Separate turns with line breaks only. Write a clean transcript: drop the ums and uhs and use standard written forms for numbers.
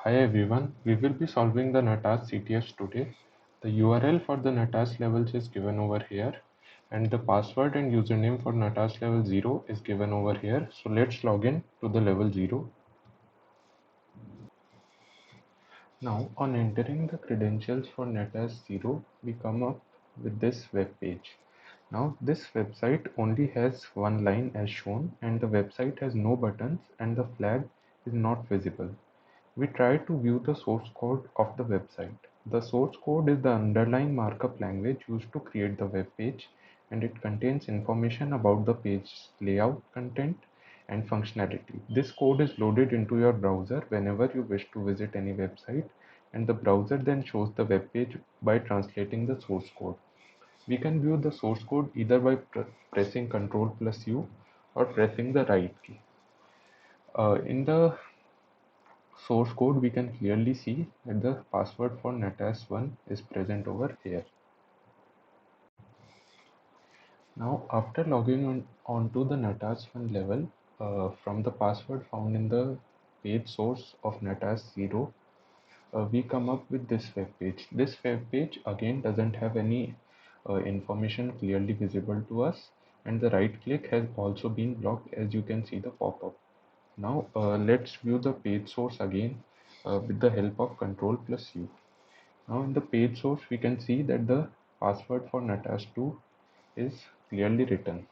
Hi everyone, we will be solving the Natas CTF today. The URL for the Natas levels is given over here and the password and username for Natas level 0 is given over here. So let's log in to the level 0. Now on entering the credentials for Natas 0, we come up with this web page. Now this website only has one line as shown and the website has no buttons and the flag is not visible. We try to view the source code of the website. The source code is the underlying markup language used to create the web page, and it contains information about the page's layout, content, and functionality. This code is loaded into your browser whenever you wish to visit any website, and the browser then shows the web page by translating the source code. We can view the source code either by pressing Ctrl plus U or pressing the right key. In the source code, we can clearly see that the password for Natas1 is present over here. Now, after logging onto the Natas1 level, from the password found in the page source of Natas0, we come up with this web page. This web page again doesn't have any information clearly visible to us, and the right click has also been blocked, as you can see the pop-up. Now let's view the page source again with the help of Ctrl plus U. Now in the page source we can see that the password for Natas2 is clearly written.